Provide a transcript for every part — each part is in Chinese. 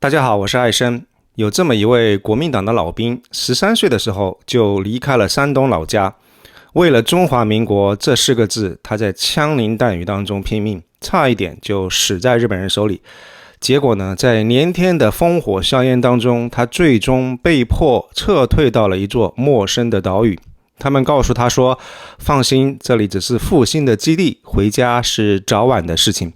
大家好，我是艾生。有这么一位国民党的老兵，13岁的时候就离开了山东老家，为了中华民国这4个字，他在枪林弹雨当中拼命，差一点就死在日本人手里。结果呢，在连天的烽火硝烟当中，他最终被迫撤退到了一座陌生的岛屿。他们告诉他说，放心，这里只是复兴的基地，回家是早晚的事情。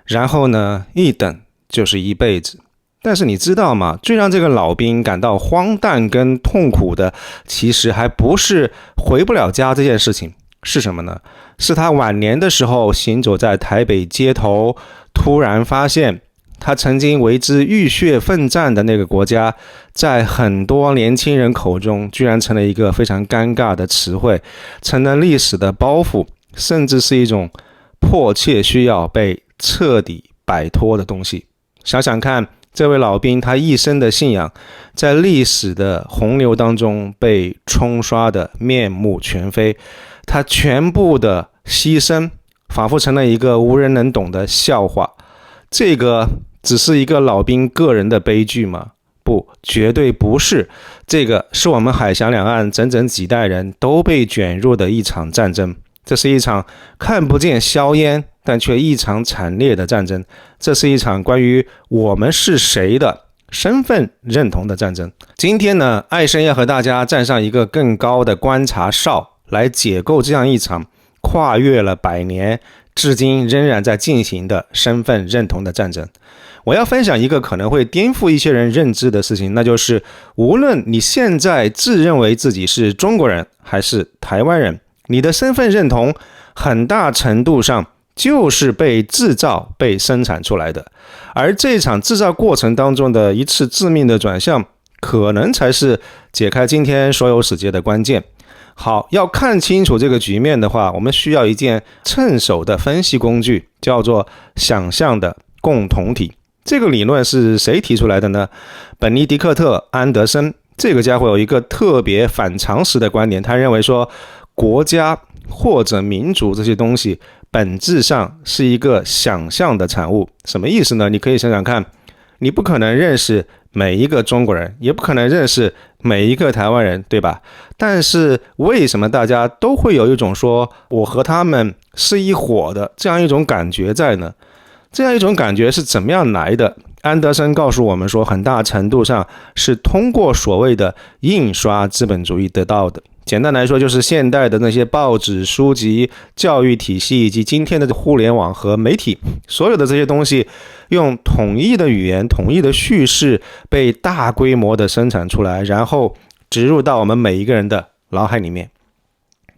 然后呢，一等就是一辈子。但是你知道吗？最让这个老兵感到荒诞跟痛苦的，其实还不是回不了家这件事情，是什么呢？是他晚年的时候行走在台北街头，突然发现他曾经为之浴血奋战的那个国家，在很多年轻人口中居然成了一个非常尴尬的词汇，成了历史的包袱，甚至是一种迫切需要被彻底摆脱的东西。想想看，这位老兵他一生的信仰，在历史的洪流当中被冲刷的面目全非，他全部的牺牲仿佛成了一个无人能懂的笑话。这个只是一个老兵个人的悲剧吗？不，绝对不是。这个是我们海峡两岸整整几代人都被卷入的一场战争。这是一场看不见硝烟，但却异常惨烈的战争。这是一场关于我们是谁的身份认同的战争。今天呢，艾生要和大家站上一个更高的观察哨，来解构这样一场跨越了100年，至今仍然在进行的身份认同的战争。我要分享一个可能会颠覆一些人认知的事情，那就是无论你现在自认为自己是中国人还是台湾人，你的身份认同很大程度上就是被制造、被生产出来的，而这场制造过程当中的一次致命的转向，可能才是解开今天所有死结的关键。好，要看清楚这个局面的话，我们需要一件趁手的分析工具，叫做想象的共同体。这个理论是谁提出来的呢？本尼迪克特·安德森。这个家伙有一个特别反常识的观点，他认为说，国家或者民族这些东西本质上是一个想象的产物。什么意思呢？你可以想想看，你不可能认识每一个中国人，也不可能认识每一个台湾人，对吧？但是为什么大家都会有一种说我和他们是一伙的这样一种感觉在呢？这样一种感觉是怎么样来的？安德森告诉我们说，很大程度上是通过所谓的印刷资本主义得到的。简单来说，就是现代的那些报纸、书籍、教育体系以及今天的互联网和媒体，所有的这些东西用统一的语言、统一的叙事被大规模的生产出来，然后植入到我们每一个人的脑海里面。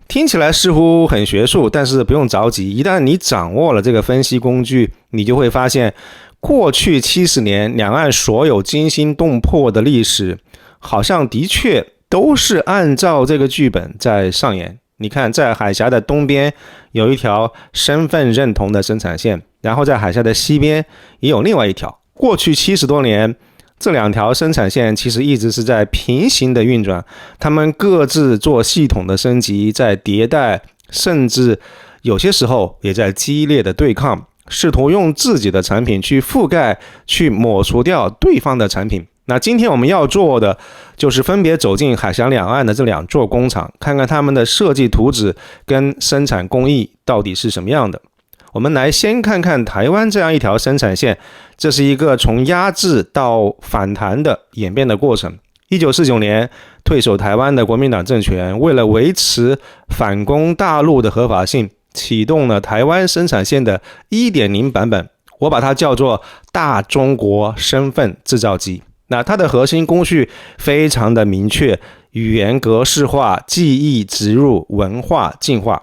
听起来似乎很学术，但是不用着急，一旦你掌握了这个分析工具，你就会发现过去70年两岸所有惊心动魄的历史，好像的确都是按照这个剧本在上演。你看，在海峡的东边有一条身份认同的生产线，然后在海峡的西边也有另外一条。过去70多年，这2条生产线其实一直是在平行的运转，他们各自做系统的升级，在迭代，甚至有些时候也在激烈的对抗，试图用自己的产品去覆盖、去抹除掉对方的产品。那今天我们要做的就是分别走进海峡两岸的这2座工厂，看看他们的设计图纸跟生产工艺到底是什么样的。我们来先看看台湾这样一条生产线，这是一个从压制到反弹的演变的过程。1949年退守台湾的国民党政权，为了维持反攻大陆的合法性，启动了台湾生产线的 1.0 版本，我把它叫做大中国身份制造机。那它的核心工序非常的明确，语言格式化、记忆植入、文化进化。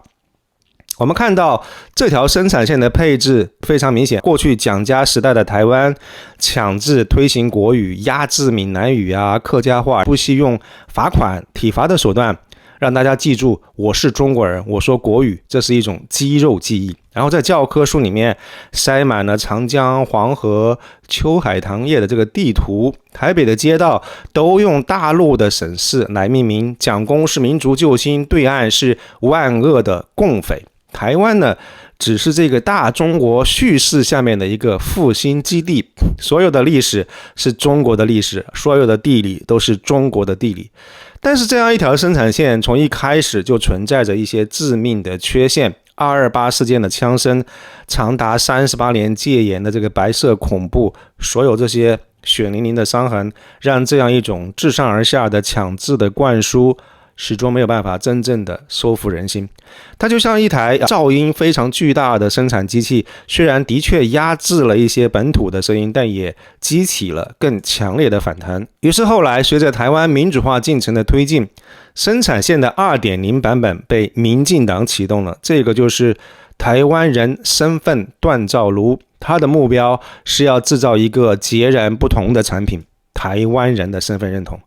我们看到这条生产线的配置非常明显，过去蒋家时代的台湾强制推行国语，压制闽南语啊、客家话，不惜用罚款、体罚的手段让大家记住我是中国人，我说国语，这是一种肌肉记忆。然后在教科书里面塞满了长江、黄河、秋海棠叶的这个地图，台北的街道都用大陆的省市来命名，蒋公是民族救星，对岸是万恶的共匪。台湾呢，只是这个大中国叙事下面的一个复兴基地，所有的历史是中国的历史，所有的地理都是中国的地理。但是这样一条生产线从一开始就存在着一些致命的缺陷，228事件的枪声，长达38年戒严的这个白色恐怖，所有这些血淋淋的伤痕，让这样一种自上而下的强制的灌输始终没有办法真正的收服人心。它就像一台噪音非常巨大的生产机器，虽然的确压制了一些本土的声音，但也激起了更强烈的反弹。于是后来随着台湾民主化进程的推进，生产线的 2.0 版本被民进党启动了，这个就是台湾人身份锻造炉。它的目标是要制造一个截然不同的产品，台湾人的身份认同。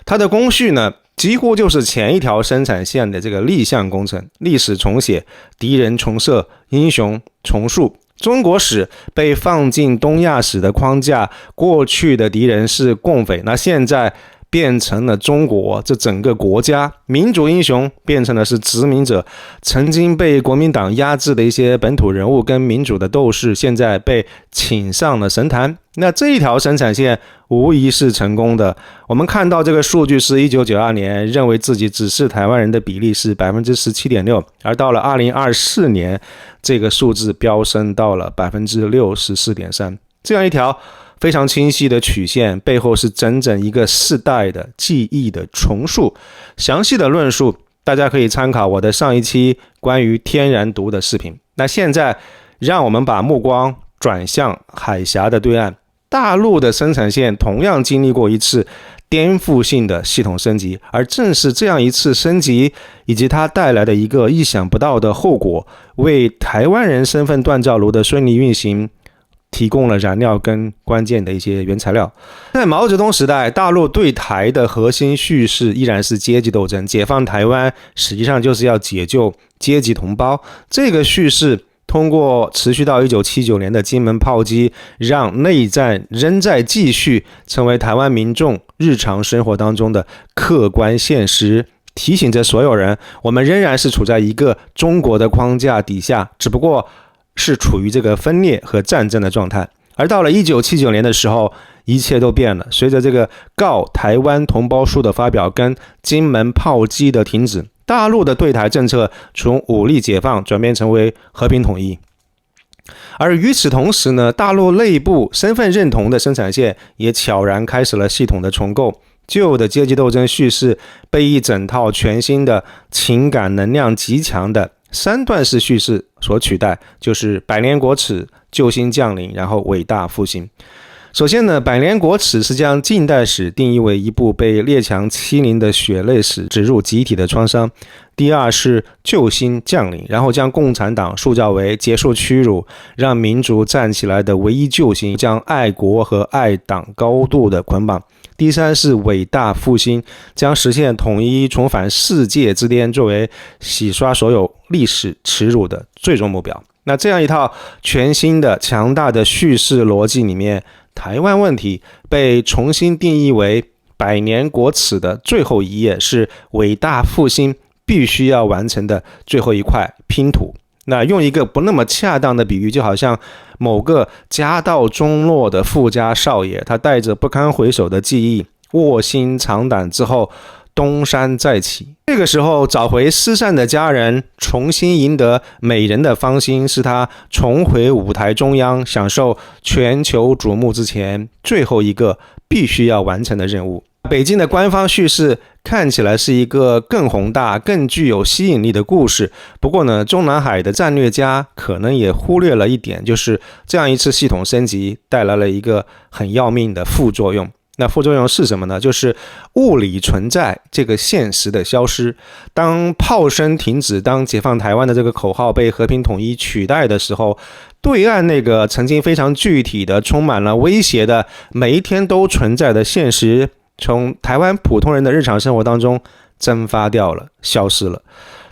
它的工序呢，几乎就是前一条生产线的这个立项工程，历史重写，敌人重设，英雄重塑。中国史被放进东亚史的框架，过去的敌人是共匪，那现在变成了中国这整个国家，民族英雄变成的是殖民者，曾经被国民党压制的一些本土人物跟民主的斗士，现在被请上了神坛。那这一条生产线无疑是成功的。我们看到这个数据是1992年认为自己只是台湾人的比例是 17.6%， 而到了2024年这个数字飙升到了 64.3%。 这样一条非常清晰的曲线，背后是整整一个世代的记忆的重塑。详细的论述大家可以参考我的上一期关于天然毒的视频。那现在让我们把目光转向海峡的对岸，大陆的生产线同样经历过一次颠覆性的系统升级，而正是这样一次升级以及它带来的一个意想不到的后果，为台湾人身份锻造炉的顺利运行提供了燃料跟关键的一些原材料。在毛泽东时代，大陆对台的核心叙事依然是阶级斗争，解放台湾实际上就是要解救阶级同胞。这个叙事通过持续到1979年的金门炮击，让内战仍在继续成为台湾民众日常生活当中的客观现实，提醒着所有人，我们仍然是处在一个中国的框架底下，只不过是处于这个分裂和战争的状态。而到了1979年的时候，一切都变了。随着这个告台湾同胞书的发表跟金门炮击的停止，大陆的对台政策从武力解放转变成为和平统一。而与此同时呢，大陆内部身份认同的生产线也悄然开始了系统的重构。旧的阶级斗争叙事被一整套全新的情感能量极强的三段式叙事所取代，就是百年国耻、救星降临，然后伟大复兴。首先呢，百年国耻是将近代史定义为一部被列强欺凌的血泪史，植入集体的创伤。第二是救星降临，然后将共产党塑造为结束屈辱，让民族站起来的唯一救星，将爱国和爱党高度的捆绑。第三是伟大复兴，将实现统一重返世界之巅，作为洗刷所有历史耻辱的最终目标。那这样一套全新的强大的叙事逻辑里面，台湾问题被重新定义为百年国耻的最后一页，是伟大复兴必须要完成的最后一块拼图。那用一个不那么恰当的比喻，就好像某个家道中落的富家少爷，他带着不堪回首的记忆，卧薪尝胆之后东山再起。这个时候找回失散的家人，重新赢得美人的芳心，是他重回舞台中央，享受全球瞩目之前最后一个必须要完成的任务。北京的官方叙事看起来是一个更宏大、更具有吸引力的故事，不过呢，中南海的战略家可能也忽略了一点，就是这样一次系统升级带来了一个很要命的副作用。那副作用是什么呢？就是物理存在这个现实的消失。当炮声停止，当解放台湾的这个口号被和平统一取代的时候，对岸那个曾经非常具体的、充满了威胁的、每一天都存在的现实，从台湾普通人的日常生活当中蒸发掉了，消失了。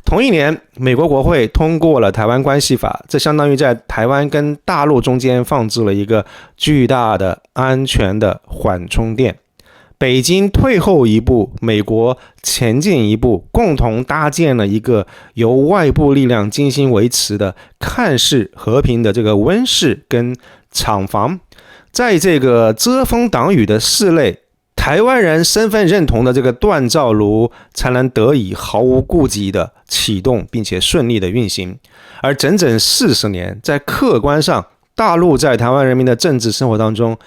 同一年，美国国会通过了台湾关系法，这相当于在台湾跟大陆中间放置了一个巨大的安全的缓冲垫。北京退后一步，美国前进一步，共同搭建了一个由外部力量精心维持的看似和平的这个温室跟厂房。在这个遮风挡雨的室内，台湾人身份认同的这个锻造炉才能得以毫无顾忌的启动，并且顺利的运行。而整整40年，在客观上，大陆在台湾人民的政治生活当中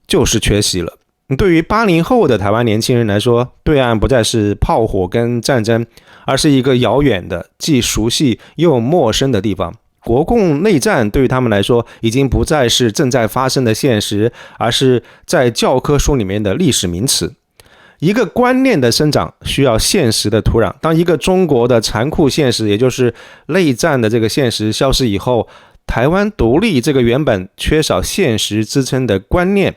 就是缺席了。对于80后的台湾年轻人来说，对岸不再是炮火跟战争，而是一个遥远的既熟悉又陌生的地方。国共内战对于他们来说已经不再是正在发生的现实，而是在教科书里面的历史名词。一个观念的生长需要现实的土壤，当一个中国的残酷现实，也就是内战的这个现实消失以后，台湾独立这个原本缺少现实支撑的观念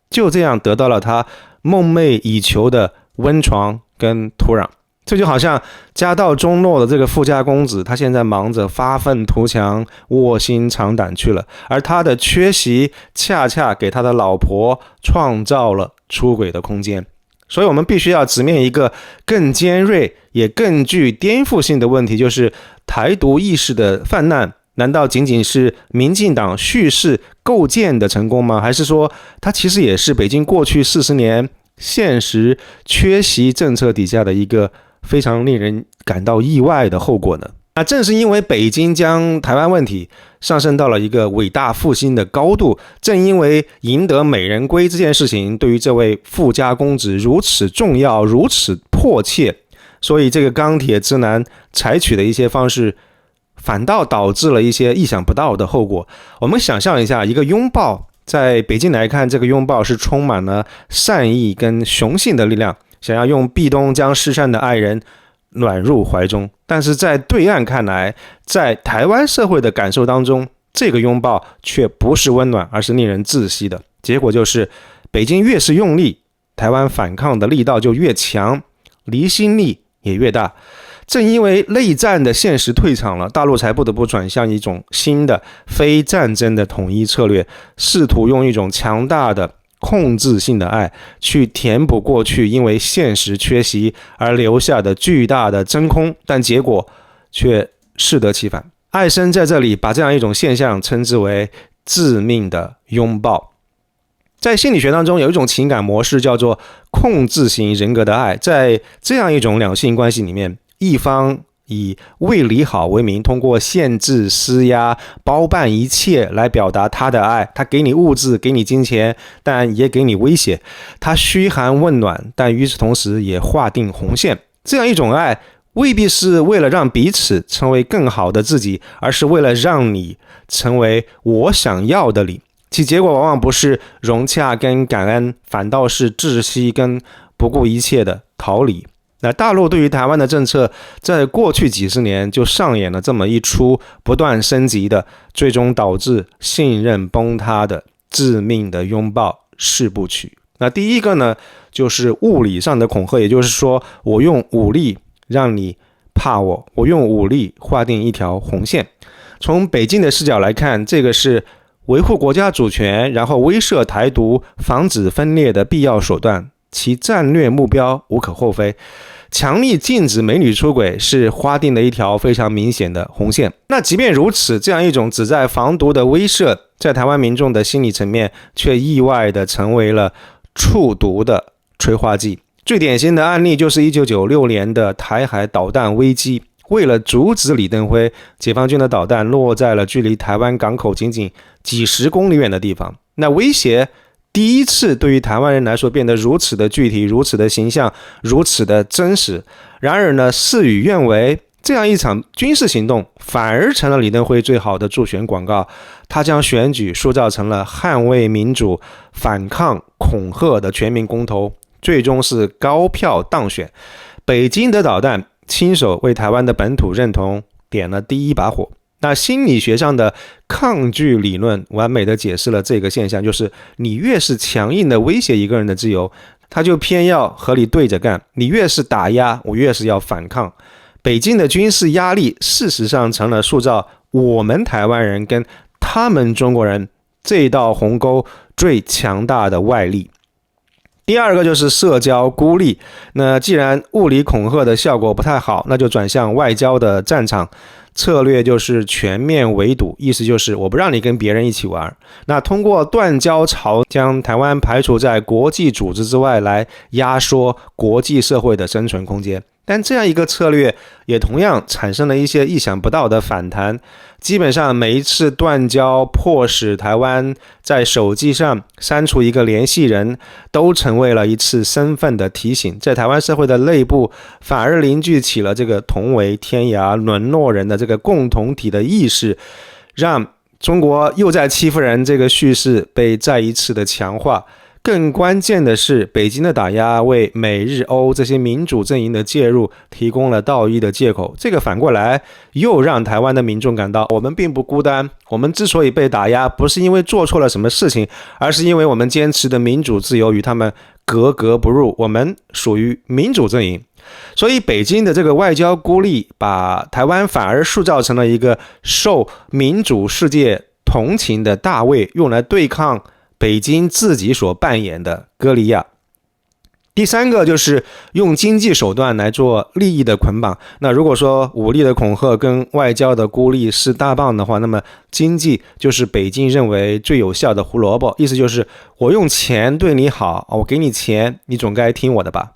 就这样得到了他梦寐以求的温床跟土壤。这就好像家道中落的这个富家公子，他现在忙着发愤图强、卧薪尝胆去了，而他的缺席恰恰给他的老婆创造了出轨的空间。所以我们必须要直面一个更尖锐也更具颠覆性的问题，就是台独意识的泛滥难道仅仅是民进党叙事构建的成功吗？还是说它其实也是北京过去40年现实缺席政策底下的一个非常令人感到意外的后果呢？那正是因为北京将台湾问题上升到了一个伟大复兴的高度，正因为赢得美人归这件事情对于这位富家公子如此重要、如此迫切，所以这个钢铁直男采取的一些方式反倒导致了一些意想不到的后果。我们想象一下，一个拥抱，在北京来看，这个拥抱是充满了善意跟雄性的力量，想要用壁咚将失散的爱人暖入怀中。但是在对岸看来，在台湾社会的感受当中，这个拥抱却不是温暖，而是令人窒息的。结果就是北京越是用力，台湾反抗的力道就越强，离心力也越大。正因为内战的现实退场了，大陆才不得不转向一种新的非战争的统一策略，试图用一种强大的控制性的爱去填补过去因为现实缺席而留下的巨大的真空，但结果却适得其反。艾森在这里把这样一种现象称之为致命的拥抱。在心理学当中有一种情感模式叫做控制型人格的爱，在这样一种两性关系里面，一方以为你好为名，通过限制、施压、包办一切来表达他的爱。他给你物质，给你金钱，但也给你威胁。他嘘寒问暖，但与此同时也划定红线。这样一种爱未必是为了让彼此成为更好的自己，而是为了让你成为我想要的你。其结果往往不是融洽跟感恩，反倒是窒息跟不顾一切的逃离。那大陆对于台湾的政策，在过去几十年就上演了这么一出不断升级的，最终导致信任崩塌的致命的拥抱4部曲。那第一个呢，就是物理上的恐吓，也就是说，我用武力让你怕我，我用武力划定一条红线。从北京的视角来看，这个是维护国家主权，然后威慑台独、防止分裂的必要手段，其战略目标无可厚非。强力禁止美女出轨是划定了一条非常明显的红线。那即便如此，这样一种旨在防毒的威慑，在台湾民众的心理层面却意外地成为了触毒的催化剂。最典型的案例就是1996年的台海导弹危机。为了阻止李登辉，解放军的导弹落在了距离台湾港口仅仅几十公里远的地方。那威胁第一次对于台湾人来说变得如此的具体，如此的形象，如此的真实。然而呢，事与愿违，这样一场军事行动反而成了李登辉最好的助选广告。他将选举塑造成了捍卫民主、反抗恐吓的全民公投，最终是高票当选。北京的导弹亲手为台湾的本土认同点了第一把火。那心理学上的抗拒理论完美的解释了这个现象，就是你越是强硬的威胁一个人的自由，他就偏要和你对着干。你越是打压，我越是要反抗。北京的军事压力事实上成了塑造我们台湾人跟他们中国人这道鸿沟最强大的外力。第二个就是社交孤立，那既然物理恐吓的效果不太好，那就转向外交的战场，策略就是全面围堵，意思就是我不让你跟别人一起玩。那通过断交潮将台湾排除在国际组织之外，来压缩国际社会的生存空间。但这样一个策略也同样产生了一些意想不到的反弹，基本上每一次断交迫使台湾在手机上删除一个联系人，都成为了一次身份的提醒，在台湾社会的内部反而凝聚起了这个同为天涯沦落人的这个共同体的意识，让中国又在欺负人这个叙事被再一次的强化。更关键的是，北京的打压为美日欧这些民主阵营的介入提供了道义的借口，这个反过来又让台湾的民众感到我们并不孤单，我们之所以被打压，不是因为做错了什么事情，而是因为我们坚持的民主自由与他们格格不入，我们属于民主阵营。所以北京的这个外交孤立，把台湾反而塑造成了一个受民主世界同情的大卫，用来对抗北京自己所扮演的歌利亚。第三个就是用经济手段来做利益的捆绑。那如果说武力的恐吓跟外交的孤立是大棒的话，那么经济就是北京认为最有效的胡萝卜，意思就是我用钱对你好，我给你钱，你总该听我的吧。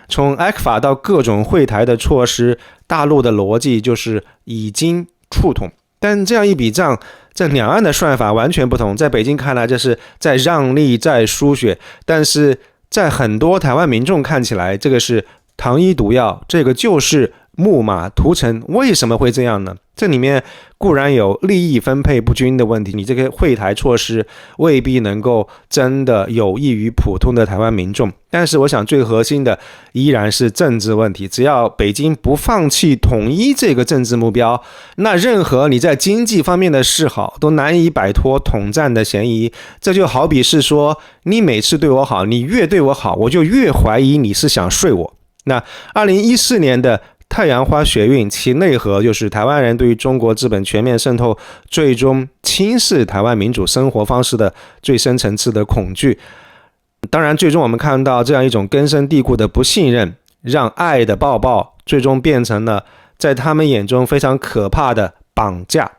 从 ECFA 到各种惠台的措施，大陆的逻辑就是已经触统。但这样一笔账，这两岸的算法完全不同。在北京看来，这是在让利，在输血；但是在很多台湾民众看起来，这个是糖衣毒药，这个就是木马屠城。为什么会这样呢？这里面固然有利益分配不均的问题，你这个惠台措施未必能够真的有益于普通的台湾民众，但是我想最核心的依然是政治问题。只要北京不放弃统一这个政治目标，那任何你在经济方面的示好都难以摆脱统战的嫌疑。这就好比是说，你每次对我好，你越对我好，我就越怀疑你是想睡我。那2014年的太阳花学运，其内核就是台湾人对于中国资本全面渗透，最终轻视台湾民主生活方式的最深层次的恐惧。当然，最终我们看到这样一种根深蒂固的不信任，让爱的抱抱最终变成了在他们眼中非常可怕的绑架。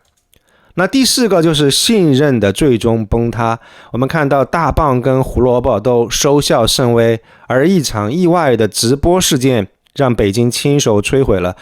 那第四个就是信任的最终崩塌。我们看到大棒跟胡萝卜都收效甚微，而一场意外的直播事件让北京亲手摧毁了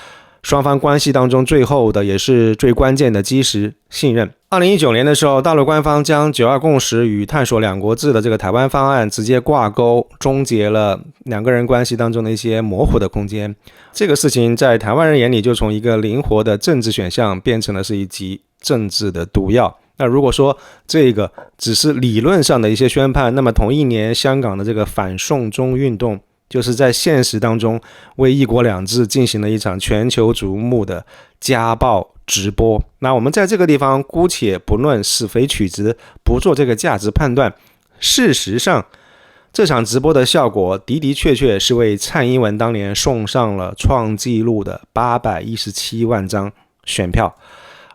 双方关系当中最后的也是最关键的基石——信任。2019年的时候，大陆官方将9·2共识与探索两国制的这个台湾方案直接挂钩，终结了两个人关系当中的一些模糊的空间。这个事情在台湾人眼里就从一个灵活的政治选项变成了是一剂政治的毒药。那如果说这个只是理论上的一些宣判，那么同一年香港的这个反送中运动就是在现实当中为一国两制进行了一场全球瞩目的家暴直播。那我们在这个地方姑且不论是非曲直，不做这个价值判断。事实上，这场直播的效果的的确确是为蔡英文当年送上了创纪录的817万张选票。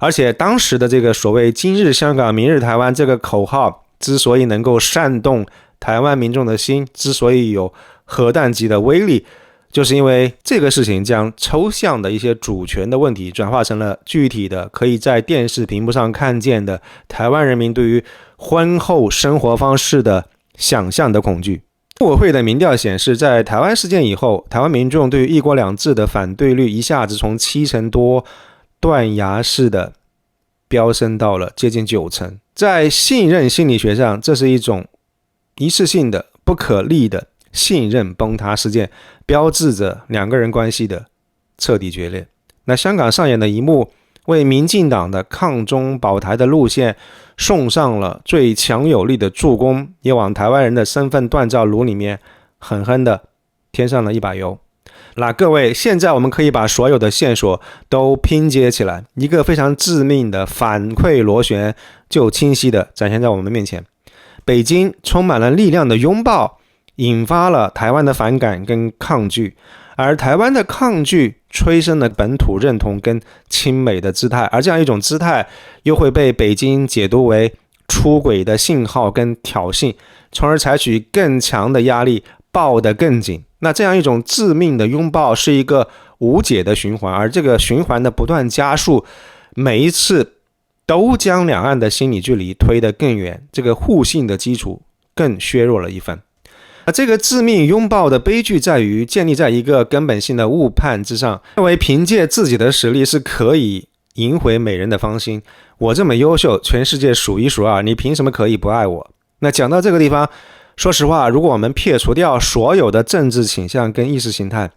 而且当时的这个所谓今日香港明日台湾这个口号之所以能够煽动台湾民众的心，之所以有核弹级的威力，就是因为这个事情将抽象的一些主权的问题转化成了具体的可以在电视屏幕上看见的台湾人民对于婚后生活方式的想象的恐惧。陆委会的民调显示，在台湾事件以后，台湾民众对于一国两制的反对率一下子从70%多断崖式的飙升到了接近90%。在信任心理学上，这是一种一次性的不可逆的信任崩塌事件，标志着两个人关系的彻底决裂。那香港上演的一幕，为民进党的抗中保台的路线送上了最强有力的助攻，也往台湾人的身份锻造炉里面狠狠的添上了一把油。那各位，现在我们可以把所有的线索都拼接起来，一个非常致命的反馈螺旋就清晰的展现在我们面前。北京充满了力量的拥抱引发了台湾的反感跟抗拒，而台湾的抗拒催生了本土认同跟亲美的姿态，而这样一种姿态又会被北京解读为出轨的信号跟挑衅，从而采取更强的压力，抱得更紧。那这样一种致命的拥抱是一个无解的循环，而这个循环的不断加速，每一次都将两岸的心理距离推得更远，这个互信的基础更削弱了一分。这个致命拥抱的悲剧在于建立在一个根本性的误判之上，认为凭借自己的实力是可以赢回美人的芳心，我这么优秀，全世界数一数二，你凭什么可以不爱我？那讲到这个地方，说实话，如果我们撇除掉所有的政治倾向跟意识形态，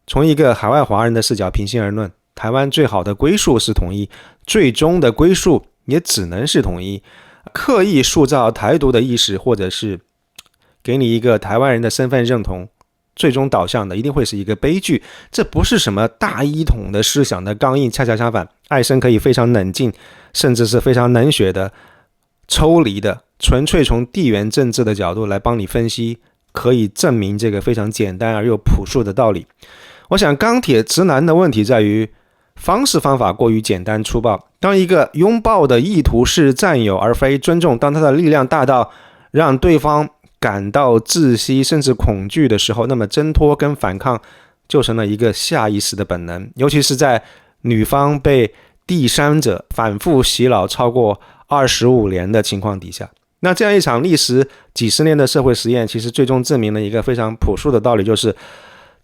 从一个海外华人的视角平心而论，台湾最好的归宿是统一，最终的归宿也只能是统一。刻意塑造台独的意识，或者是给你一个台湾人的身份认同，最终导向的一定会是一个悲剧。这不是什么大一统的思想的刚硬，恰恰相反，艾森可以非常冷静，甚至是非常冷血的、抽离的，纯粹从地缘政治的角度来帮你分析，可以证明这个非常简单而又朴素的道理。我想钢铁直男的问题在于方法过于简单粗暴。当一个拥抱的意图是占有而非尊重，当他的力量大到让对方感到窒息甚至恐惧的时候，那么挣脱跟反抗就成了一个下意识的本能，尤其是在女方被第三者反复洗脑超过25年的情况底下。那这样一场历时几十年的社会实验，其实最终证明了一个非常朴素的道理，就是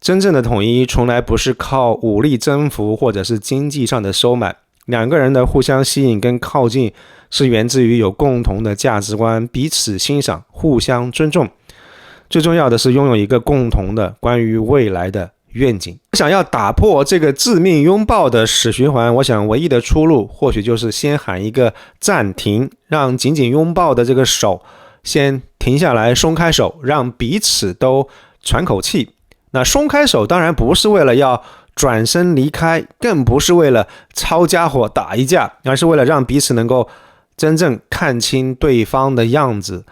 真正的统一从来不是靠武力征服或者是经济上的收买，两个人的互相吸引跟靠近是源自于有共同的价值观，彼此欣赏，互相尊重，最重要的是拥有一个共同的关于未来的愿景。想要打破这个致命拥抱的死循环，我想唯一的出路或许就是先喊一个暂停，让紧紧拥抱的这个手先停下来，松开手，让彼此都喘口气。那松开手当然不是为了要转身离开，更不是为了抄家伙打一架，而是为了让彼此能够真正看清对方的样子，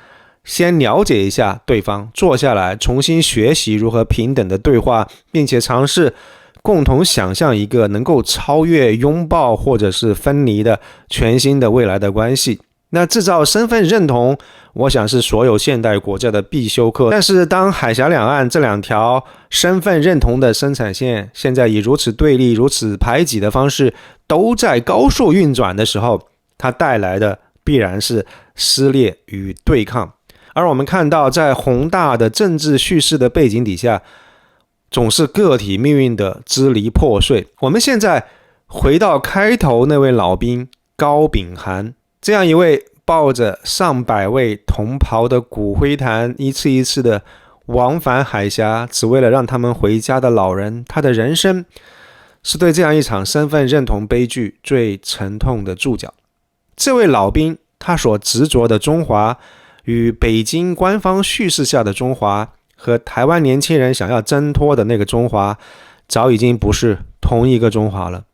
先了解一下对方，坐下来重新学习如何平等的对话，并且尝试共同想象一个能够超越拥抱或者是分离的全新的未来的关系。那制造身份认同，我想是所有现代国家的必修课。但是当海峡两岸这两条身份认同的生产线现在以如此对立、如此排挤的方式都在高速运转的时候，它带来的必然是撕裂与对抗。而我们看到，在宏大的政治叙事的背景底下，总是个体命运的支离破碎。我们现在回到开头那位老兵高秉涵，这样一位抱着上百位同袍的骨灰坛一次一次的往返海峡，只为了让他们回家的老人，他的人生是对这样一场身份认同悲剧最沉痛的注脚。这位老兵他所执着的中华，与北京官方叙事下的中华，和台湾年轻人想要挣脱的那个中华，早已经不是同一个中华了。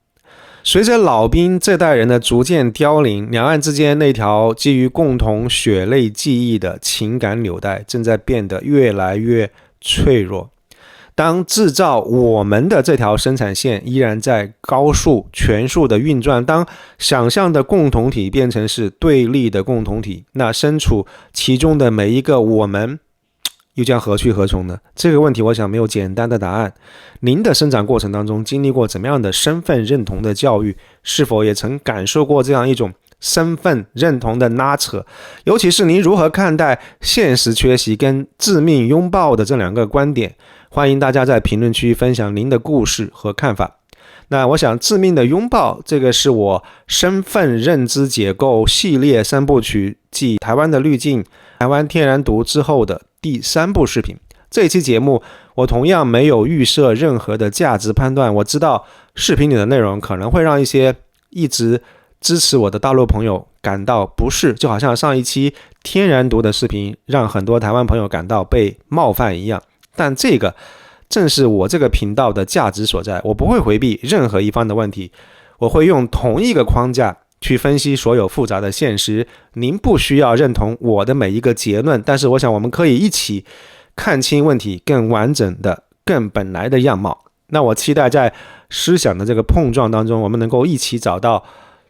随着老兵这代人的逐渐凋零，两岸之间那条基于共同血泪记忆的情感纽带正在变得越来越脆弱。当制造我们的这条生产线依然在高速全速的运转，当想象的共同体变成是对立的共同体，那身处其中的每一个我们又将何去何从呢？这个问题我想没有简单的答案。您的生长过程当中经历过怎么样的身份认同的教育？是否也曾感受过这样一种身份认同的拉扯？尤其是您如何看待现实缺席跟致命拥抱的这两个观点？欢迎大家在评论区分享您的故事和看法。那我想致命的拥抱，这个是我身份认知解构系列3部曲，继台湾的滤镜、台湾天然毒之后的第3部视频。这一期节目我同样没有预设任何的价值判断，我知道视频里的内容可能会让一些一直支持我的大陆朋友感到不适，就好像上一期天然毒的视频让很多台湾朋友感到被冒犯一样。但这个正是我这个频道的价值所在，我不会回避任何一方的问题，我会用同一个框架去分析所有复杂的现实。您不需要认同我的每一个结论，但是我想我们可以一起看清问题更完整的、更本来的样貌。那我期待在思想的这个碰撞当中，我们能够一起找到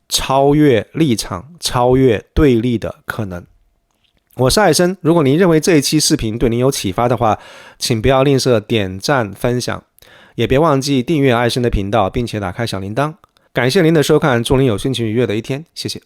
超越立场、超越对立的可能。我是艾森，如果您认为这一期视频对您有启发的话，请不要吝啬点赞分享，也别忘记订阅艾森的频道，并且打开小铃铛。感谢您的收看，祝您有心情愉悦的一天，谢谢。